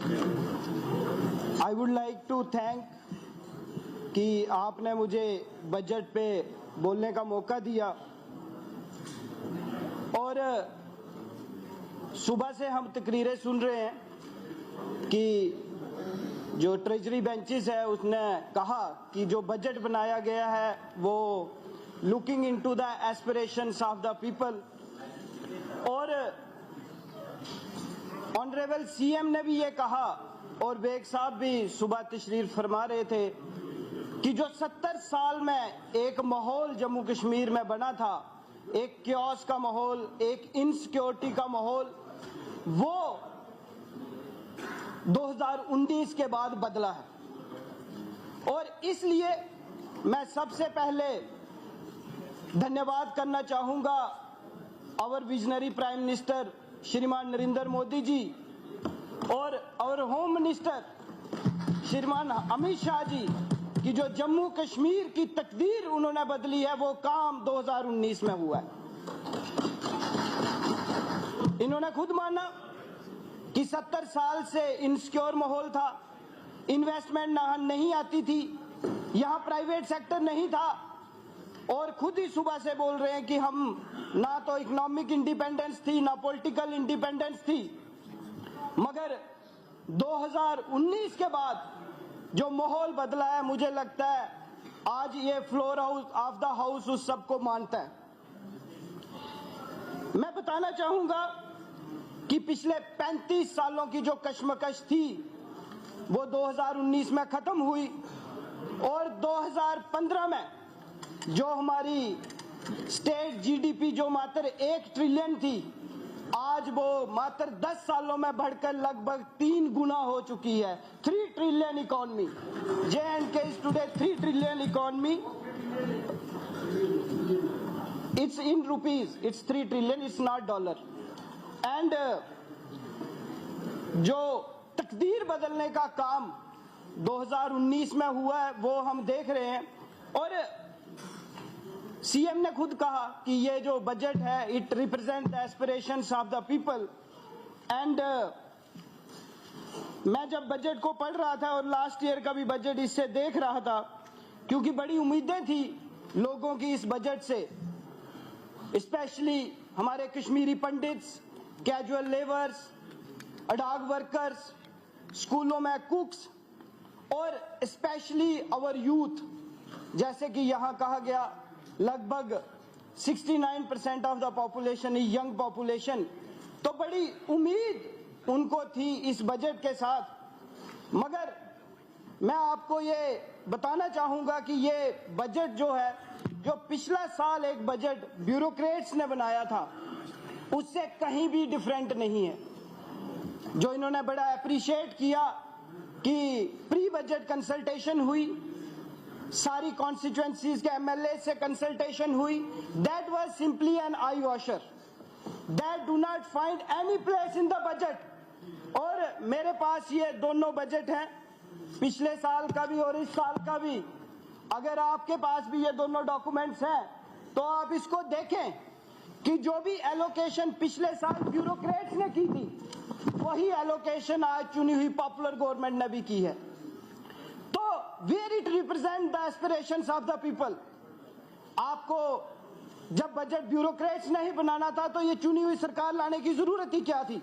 I would like to thank कि आपने मुझे बजट पे बोलने का मौका दिया। और सुबह से हम तकरीरें सुन रहे हैं कि जो ट्रेजरी बेंचेस है उसने कहा कि जो बजट बनाया गया है वो looking into the aspirations of the people. और ऑनरेबल सीएम ने भी ये कहा और बेग साहब भी सुबह तशरीफ फरमा रहे थे कि जो 70 साल में एक माहौल जम्मू कश्मीर में बना था, एक क्योस का माहौल, एक इनसिक्योरिटी का माहौल, वो 2019 के बाद बदला है। और इसलिए मैं सबसे पहले धन्यवाद करना चाहूंगा आवर विजनरी प्राइम मिनिस्टर श्रीमान नरेंद्र मोदी जी और आवर होम मिनिस्टर श्रीमान अमित शाह जी कि जो जम्मू कश्मीर की तकदीर उन्होंने बदली है वो काम 2019 में हुआ है। इन्होंने खुद माना कि 70 साल से इनसिक्योर माहौल था, इन्वेस्टमेंट नहीं आती थी, यहां प्राइवेट सेक्टर नहीं था, और खुद ही सुबह से बोल रहे हैं कि हम ना तो इकोनॉमिक इंडिपेंडेंस थी ना पॉलिटिकल इंडिपेंडेंस थी। मगर 2019 के बाद जो माहौल बदला है, मुझे लगता है आज ये floor house of the house उस सबको मानता है। मैं बताना चाहूंगा कि पिछले 35 सालों की जो कश्मकश थी वो 2019 में खत्म हुई और 2015 में जो हमारी स्टेट जीडीपी जो मात्र 1 ट्रिलियन थी, आज वो मात्र 10 सालों में बढ़कर लगभग 3 गुना हो चुकी है। 3 trillion economy. J&K is today 3 trillion economy. It's in rupees, it's 3 trillion, it's not dollar। And जो तकदीर बदलने का काम 2019 में हुआ है वो हम देख रहे हैं। और सीएम ने खुद कहा कि ये जो बजट है it represent the aspirations of the people. And मैं जब बजट को पढ़ रहा था और लास्ट ईयर का भी बजट इससे देख रहा था, क्योंकि बड़ी उम्मीदें थी लोगों की इस बजट से, स्पेशली हमारे Kashmiri Pandits, casual labours, ad hoc workers, स्कूलों में कुक्स और स्पेशली आवर यूथ, जैसे कि यहां कहा गया लगभग 69% of the population is young population. तो बड़ी उम्मीद उनको थी इस बजट के साथ। मगर मैं आपको ये बताना चाहूंगा कि ये बजट जो है, जो पिछला साल एक बजट ब्यूरोक्रेट्स ने बनाया था उससे कहीं भी डिफरेंट नहीं है। जो इन्होंने बड़ा अप्रिशिएट किया कि प्री बजट कंसल्टेशन हुई, सारी कॉन्स्टिट्यूएंसीज के एमएलए से कंसल्टेशन हुई, that was simply an eye washer, that do not find any place in the budget. और मेरे पास ये दोनों बजट हैं, पिछले साल का भी और इस साल का भी। अगर आपके पास भी ये दोनों डॉक्यूमेंट्स हैं तो आप इसको देखें कि जो भी एलोकेशन पिछले साल ब्यूरोक्रेट्स ने की थी वही एलोकेशन आज चुनी हुई पॉपुलर गवर्नमेंट ने भी की है। तो where it represent the aspirations of the people. आपको जब बजट ब्यूरोक्रेट्स नहीं बनाना था तो ये चुनी हुई सरकार लाने की जरूरत ही क्या थी।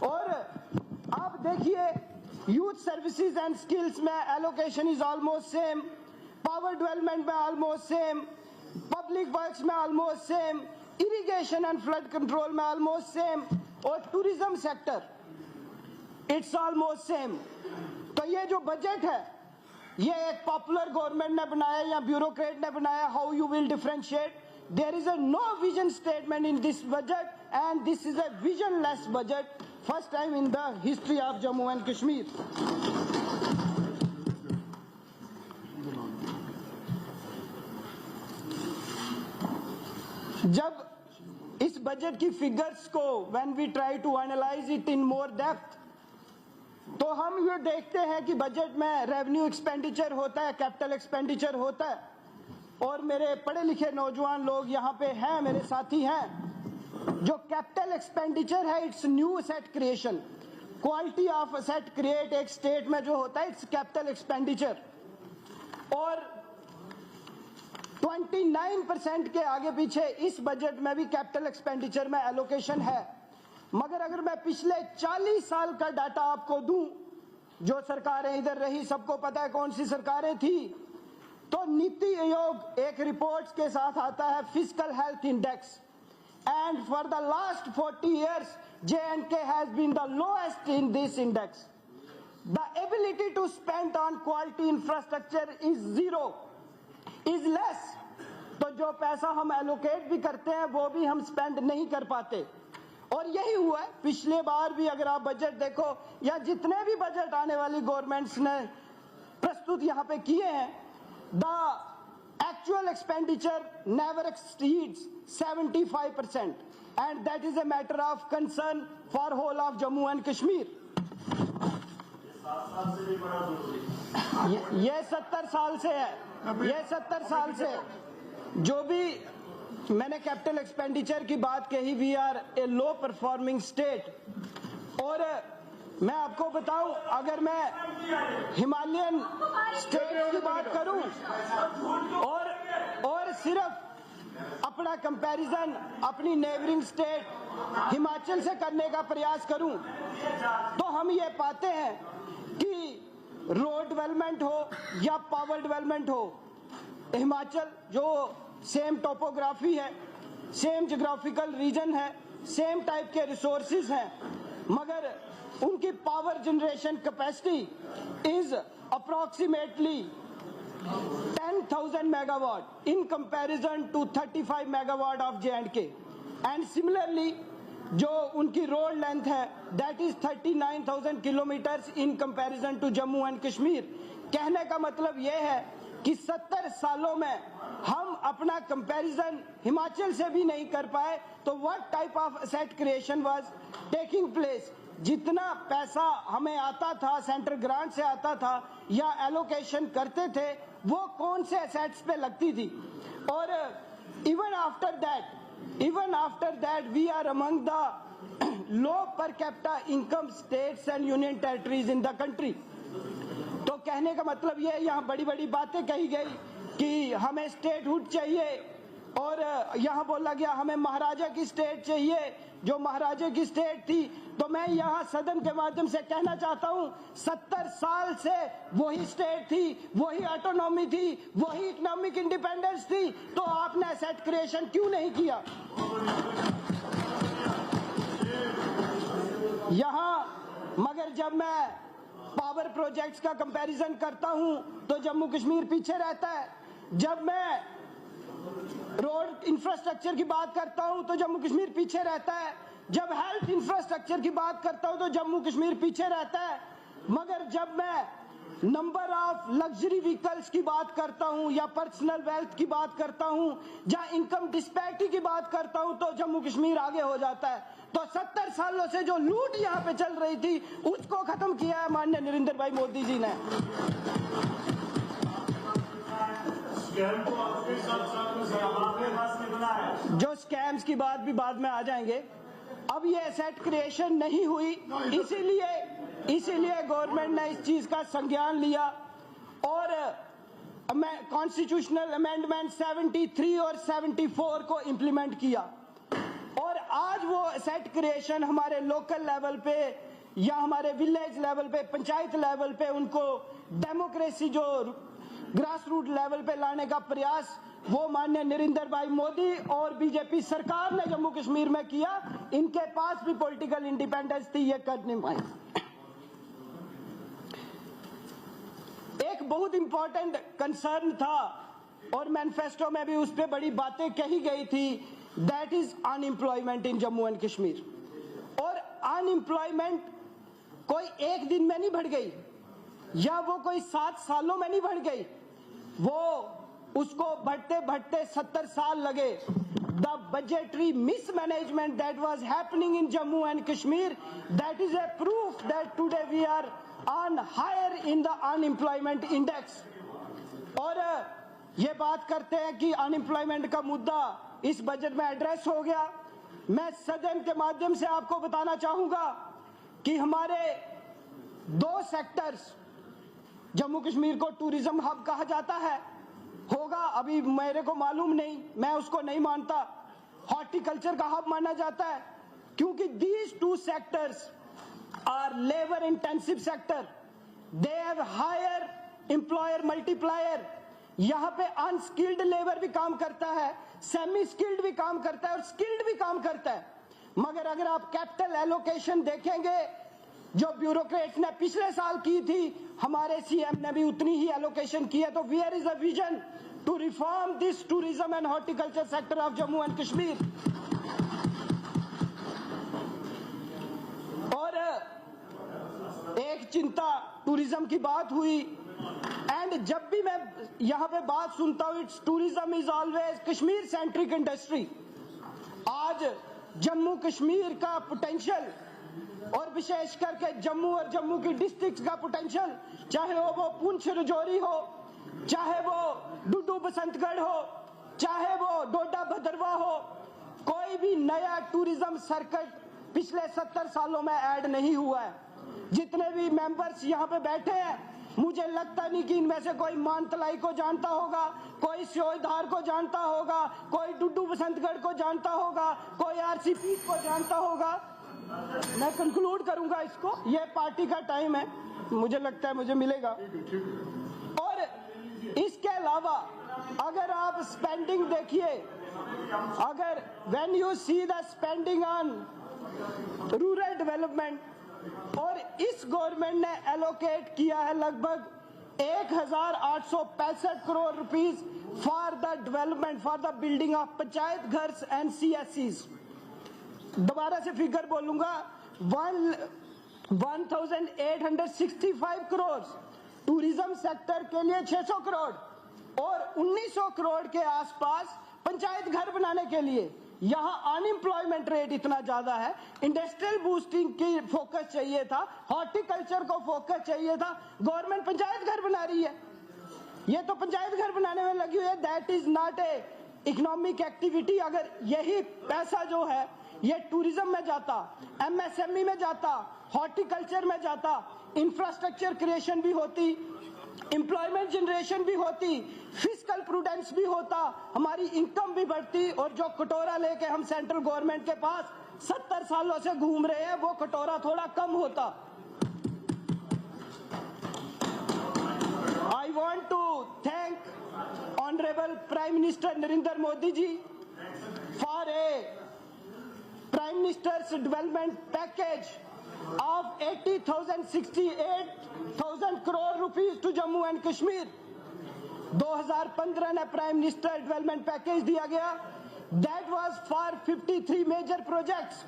और आप देखिए यूथ सर्विसेज एंड स्किल्स में allocation is almost same, power development में ऑलमोस्ट सेम, पब्लिक वर्क्स में almost same, irrigation and flood control में ऑलमोस्ट सेम, और tourism sector it's almost same. तो ये जो बजट है ये एक पॉपुलर गवर्नमेंट ने बनाया या ब्यूरोक्रेट ने बनाया, how you will differentiate? There is a no vision statement in this budget and this is a visionless budget, first time in the history of Jammu and Kashmir. जब इस बजट की फिगर्स को when we try to analyse it in more depth तो हम ये देखते हैं कि बजट में रेवेन्यू एक्सपेंडिचर होता है, कैपिटल एक्सपेंडिचर होता है। और मेरे पढ़े लिखे नौजवान लोग यहाँ पे हैं, मेरे साथी हैं, जो कैपिटल एक्सपेंडिचर है it's new asset creation. Quality of asset create एक स्टेट में जो होता है इट्स कैपिटल एक्सपेंडिचर, और 29% के आगे पीछे इस बजट में भी कैपिटल एक्सपेंडिचर में एलोकेशन है। मगर अगर मैं पिछले 40 साल का डाटा आपको दूं, जो सरकारें इधर रही सबको पता है कौन सी सरकारें थी, तो नीति आयोग एक रिपोर्ट के साथ आता है fiscal health index, and for the last 40 years J&K has been the lowest in this index. The ability to spend on quality infrastructure is zero, is less. तो जो पैसा हम एलोकेट भी करते हैं वो भी हम स्पेंड नहीं कर पाते, और यही हुआ है पिछले बार भी। अगर आप बजट देखो या जितने भी बजट आने वाली गवर्नमेंट्स ने प्रस्तुत यहाँ पे किए हैं, the actual expenditure never exceeds 75%, and that is a matter of concern for whole of Jammu and Kashmir. ये 70 साल से है, ये 70 साल से जो भी मैंने कैपिटल एक्सपेंडिचर की बात कही, we are a low performing state. और मैं आपको बताऊं, अगर मैं हिमालयन स्टेट की बात करूं और सिर्फ अपना कंपैरिजन अपनी नेबरिंग स्टेट हिमाचल से करने का प्रयास करूं, तो हम ये पाते हैं कि रोड डेवलपमेंट हो या पावर डेवलपमेंट हो, हिमाचल जो सेम टोपोग्राफी है, सेम ज्योग्राफिकल रीजन है, सेम टाइप के रिसोर्सेज हैं, मगर उनकी power generation capacity is approximately 10,000 megawatt in comparison to 35 megawatt of J&K, and similarly जो उनकी रोड लेंथ है that is 39,000 kilometers in comparison to Jammu and Kashmir। कहने का मतलब ये है कि 70 सालों में हम अपना कंपैरिजन हिमाचल से भी नहीं कर पाए, तो what type of asset creation was taking place. जितना पैसा हमें आता था सेंट्रल ग्रांट से आता था या एलोकेशन करते थे, वो कौन से एसेट्स पे लगती थी, और even after that we are among the low per capita income states and union territories in the country. तो कहने का मतलब ये, यहाँ बड़ी बड़ी बातें कही गई कि हमें स्टेटहुड चाहिए, और यहाँ बोला गया हमें महाराजा की स्टेट चाहिए, जो महाराजा की स्टेट थी। तो मैं यहाँ सदन के माध्यम से कहना चाहता हूँ, 70 साल से वही स्टेट थी, वही ऑटोनॉमी थी, वही इकोनॉमिक इंडिपेंडेंस थी, तो आपने एसेट क्रिएशन क्यों नहीं किया यहाँ। मगर जब मैं पावर प्रोजेक्ट्स का कंपैरिजन करता हूं तो जम्मू कश्मीर पीछे रहता है, जब मैं रोड इंफ्रास्ट्रक्चर की बात करता हूं तो जम्मू कश्मीर पीछे रहता है, जब हेल्थ इंफ्रास्ट्रक्चर की बात करता हूं तो जम्मू कश्मीर पीछे रहता है, मगर जब मैं नंबर ऑफ लग्जरी व्हीकल्स की बात करता हूं या पर्सनल वेल्थ की बात करता हूं या इनकम डिस्पैरिटी की बात करता हूं तो जम्मू कश्मीर आगे हो जाता है। तो 70 सालों से जो लूट यहाँ पे चल रही थी उसको खत्म किया है माननीय नरेंद्र भाई मोदी जी ने। जो स्कैम्स की बात भी बाद में आ जाएंगे। अब ये एसेट क्रिएशन नहीं हुई, इसीलिए गवर्नमेंट ने इस चीज का संज्ञान लिया और कॉन्स्टिट्यूशनल अमेंडमेंट 73 और 74 को इम्प्लीमेंट किया, और आज वो एसेट क्रिएशन हमारे लोकल लेवल पे या हमारे विलेज लेवल पे, पंचायत लेवल पे उनको डेमोक्रेसी जो ग्रास रूट लेवल पे लाने का प्रयास वो माननीय नरेंद्र भाई मोदी और बीजेपी सरकार ने जम्मू कश्मीर में किया। इनके पास भी पॉलिटिकल इंडिपेंडेंस थी, ये कर नहीं पाए। एक बहुत इंपॉर्टेंट कंसर्न था और मैनिफेस्टो में भी उस पर बड़ी बातें कही गई थी, that is unemployment in Jammu and Kashmir. और अनएम्प्लॉयमेंट कोई एक दिन में नहीं बढ़ गई या वो कोई 7 सालों में नहीं बढ़ गई, वो उसको बढ़ते बढ़ते 70 साल लगे। The budgetary mismanagement that was happening in Jammu and Kashmir, that is a proof that today we are on higher in the unemployment index। और ये बात करते हैं कि अनएम्प्लॉयमेंट का मुद्दा इस बजट में एड्रेस हो गया। मैं सदन के माध्यम से आपको बताना चाहूंगा कि हमारे 2 सेक्टर्स, जम्मू कश्मीर को टूरिज्म हब कहा जाता है, होगा, अभी मेरे को मालूम नहीं, मैं उसको नहीं मानता, हॉर्टिकल्चर का हब माना जाता है, क्योंकि these 2 sectors are labour intensive sector, they have higher employer multiplier. यहाँ पे अनस्किल्ड लेबर भी काम करता है, सेमी स्किल्ड भी काम करता है और स्किल्ड भी काम करता है। मगर अगर आप कैपिटल एलोकेशन देखेंगे जो ब्यूरोक्रेट्स ने पिछले साल की थी, हमारे सीएम ने भी उतनी ही एलोकेशन की है। तो where is a vision to reform this tourism and horticulture sector of Jammu and Kashmir? और एक चिंता टूरिज्म की बात हुई, एंड जब भी मैं यहाँ पे बात सुनता हूँ, it's tourism is always Kashmir centric industry. आज जम्मू कश्मीर का पोटेंशियल और विशेष करके जम्मू और जम्मू की डिस्ट्रिक्ट्स का पोटेंशियल, चाहे वो पुंछ राजौरी हो, चाहे वो डुडू बसंतगढ़ हो, चाहे वो डोडा भद्रवाह हो, कोई भी नया टूरिज्म सर्किट पिछले 70 सालों में ऐड नहीं हुआ है। जितने भी मेंबर्स यहाँ पे बैठे हैं, मुझे लगता नहीं कि इनमें से कोई मानतलाई को जानता होगा, कोई स्योधार को जानता होगा, कोई डुडू बसंतगढ़ को जानता होगा, कोई आरसीपी को जानता होगा। मैं कंक्लूड करूंगा इसको, ये पार्टी का टाइम है, मुझे लगता है मुझे मिलेगा। और इसके अलावा अगर आप स्पेंडिंग देखिए, अगर when you see the spending on rural development, और इस गवर्नमेंट ने एलोकेट किया है लगभग 1865 crore rupees for the development, for the building of panchayat घर एंड सीएससीज। दोबारा से फिगर बोलूंगा, 1865 करोड़ टूरिज्म सेक्टर के लिए, 600 करोड़ और 1900 करोड़ के आसपास पंचायत घर बनाने के लिए। यहाँ अनएम्प्लॉयमेंट रेट इतना ज्यादा है, इंडस्ट्रियल बूस्टिंग की फोकस चाहिए था, हॉर्टिकल्चर को फोकस चाहिए था, गवर्नमेंट पंचायत घर बना रही है। ये तो पंचायत घर बनाने में लगी हुई है, that is not a economic activity. अगर यही पैसा जो है ये टूरिज्म में जाता, एमएसएमई में जाता, हॉर्टिकल्चर में जाता, इंफ्रास्ट्रक्चर क्रिएशन भी होती, एम्प्लॉयमेंट जनरेशन भी होती, फिस्कल प्रूडेंस भी होता, हमारी इनकम भी बढ़ती, और जो कटोरा लेके हम सेंट्रल गवर्नमेंट के पास 70 सालों से घूम रहे हैं, वो कटोरा थोड़ा कम होता। I want to thank honourable prime minister Narendra Modi ji for a prime minister's development package of 68,000 crore rupees to Jammu and Kashmir। 2015 में प्राइम मिनिस्टर डेवलपमेंट पैकेज दिया गया, that was for 53 major projects,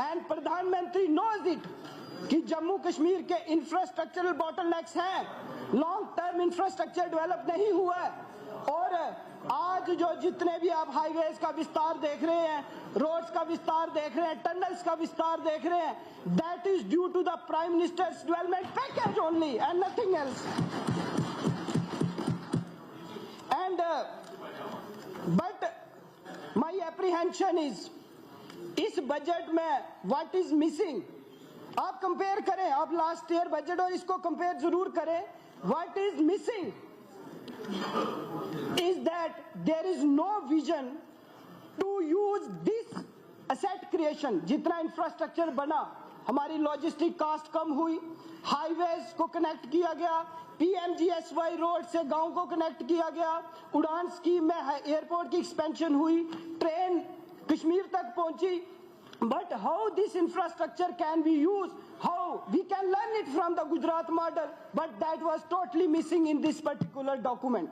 and प्रधानमंत्री knows it कि जम्मू कश्मीर के infrastructural bottlenecks हैं, long term infrastructure develop नहीं हुआ है। और आज जो जितने भी आप हाईवेज का विस्तार देख रहे हैं, रोड्स का विस्तार देख रहे हैं, टनल्स का विस्तार देख रहे हैं, that is due to the prime minister's development package only and nothing else. And but my apprehension is, इस बजट में व्हाट इज मिसिंग, आप कंपेयर करें, आप लास्ट ईयर बजट और इसको कंपेयर जरूर करें, what is missing is that there is no vision to use this asset creation। जितना इंफ्रास्ट्रक्चर बना, हमारी लॉजिस्टिक कास्ट कम हुई, हाईवेज को कनेक्ट किया गया, पीएमजीएसवाई रोड से गांव को कनेक्ट किया गया, उड़ान स्कीम में एयरपोर्ट की एक्सपेंशन हुई, ट्रेन कश्मीर तक पहुंची। But how this infrastructure can be used, how we can learn it from the Gujarat model, but that was totally missing in this particular document।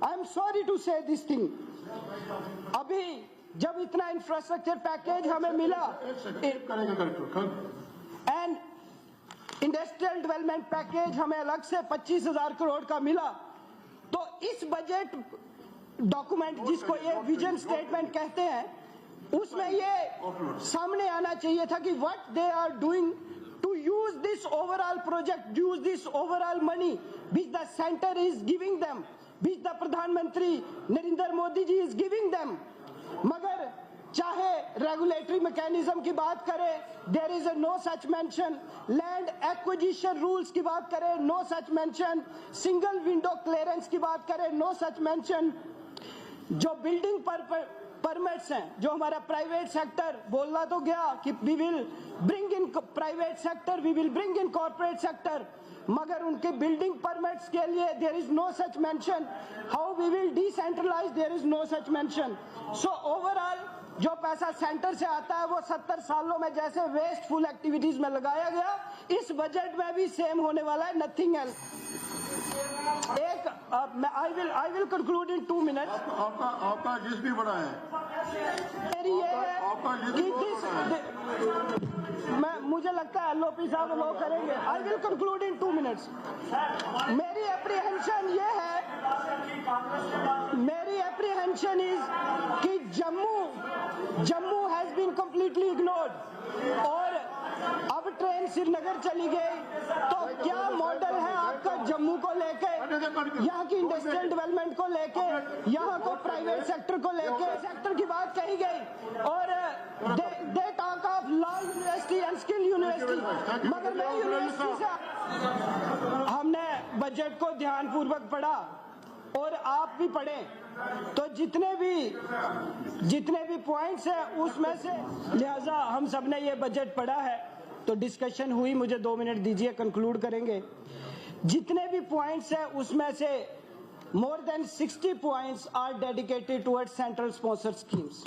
I am sorry to say this thing। अभी जब इतना infrastructure package हमें मिला and industrial development package हमें अलग से 25,000 करोड़ का मिला, तो इस बजट डॉक्यूमेंट जिसको ये विजन स्टेटमेंट कहते हैं, उसमें ये सामने आना चाहिए था कि what they are doing to use this overall project, use this overall money which the centre is giving them, which the प्रधानमंत्री Narendra Modi ji is giving them. मगर चाहे रेगुलेटरी मैकेनिज्म की बात करें, there is no such mention, land acquisition rules की बात करें, no such mention, single window clearance की बात करें, नो सच मेंशन, जो बिल्डिंग परमिट्स हैं, जो हमारा प्राइवेट सेक्टर बोलना तो गया कि we will bring in private sector, we will bring in corporate sector, मगर उनके बिल्डिंग परमिट्स के लिए there is no such mention, how we will decentralise, there is no such mention. So overall जो पैसा सेंटर से आता है वो 70 सालों में जैसे वेस्टफुल एक्टिविटीज में लगाया गया, इस बजट में भी सेम होने वाला है, नथिंग एल्स। एक आई विल कंक्लूड इन 2 मिनट्स। आपका लिस्ट भी बड़ा है, मेरी ये है कि मुझे लगता है एलओपी साहब लोग करेंगे। I will conclude in 2 minutes. मेरी एप्रीहेंशन ये है, मेरी एप्रीहेंशन इज कि Jammu has been completely ignored और अब ट्रेन श्रीनगर चली गई, तो क्या मॉडल है आपका जम्मू को लेके, यहाँ की इंडस्ट्रियल डेवलपमेंट को लेके, यहाँ को प्राइवेट सेक्टर को लेके, सेक्टर की बात कही गई और they talk of law university and skill university, मगर मैं यूनिवर्सिटी से हमने बजट को ध्यानपूर्वक पढ़ा और आप भी पढ़ें, तो जितने भी पॉइंट्स हैं उसमें से, लिहाजा हम सबने ये बजट पढ़ा है तो डिस्कशन हुई, मुझे 2 मिनट दीजिए, कंक्लूड करेंगे। जितने भी पॉइंट्स हैं उसमें से more than 60 points are dedicated towards central sponsored schemes,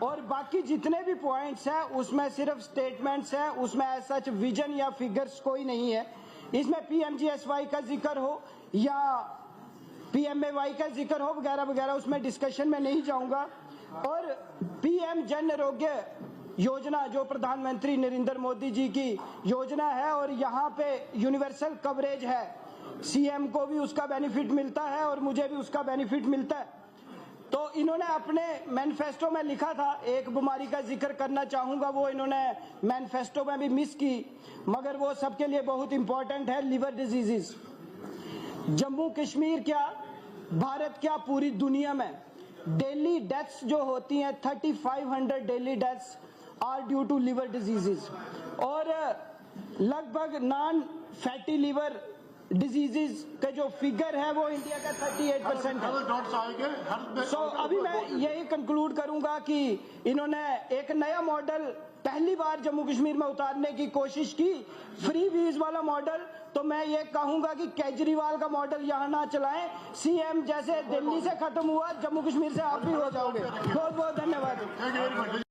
और बाकी जितने भी पॉइंट्स हैं उसमें सिर्फ स्टेटमेंट्स हैं, उसमें ऐसा विजन या फिगर्स कोई नहीं है। इसमें PMGSY का जिक्र हो या PMAY का जिक्र हो वगैरह वगैरह, उसमें डिस्कशन में नहीं जाऊंगा। और PM जन आरोग्य योजना जो प्रधानमंत्री नरेंद्र मोदी जी की योजना है और यहाँ पे यूनिवर्सल कवरेज है, CM को भी उसका बेनिफिट मिलता है और मुझे भी उसका बेनिफिट मिलता है। तो इन्होंने अपने मैनिफेस्टो में लिखा था, एक बीमारी का जिक्र करना चाहूंगा, वो इन्होंने मैनिफेस्टो में भी मिस की, मगर वो सबके लिए बहुत इंपॉर्टेंट है, लिवर डिजीजेस। जम्मू कश्मीर क्या, भारत क्या, पूरी दुनिया में डेली डेथ्स जो होती हैं 3500 daily deaths are due to liver diseases, और लगभग नॉन फैटी लिवर डिजीजेस का जो फिगर है वो इंडिया का 38% है। सो अभी मैं यही कंक्लूड करूंगा कि इन्होंने एक नया मॉडल पहली बार जम्मू कश्मीर में उतारने की कोशिश की, फ्री वीज वाला मॉडल। तो मैं ये कहूंगा कि केजरीवाल का मॉडल यहाँ ना चलाएं, CM जैसे दिल्ली से खत्म हुआ, जम्मू कश्मीर से आप भी हो जाओगे। बहुत बहुत धन्यवाद।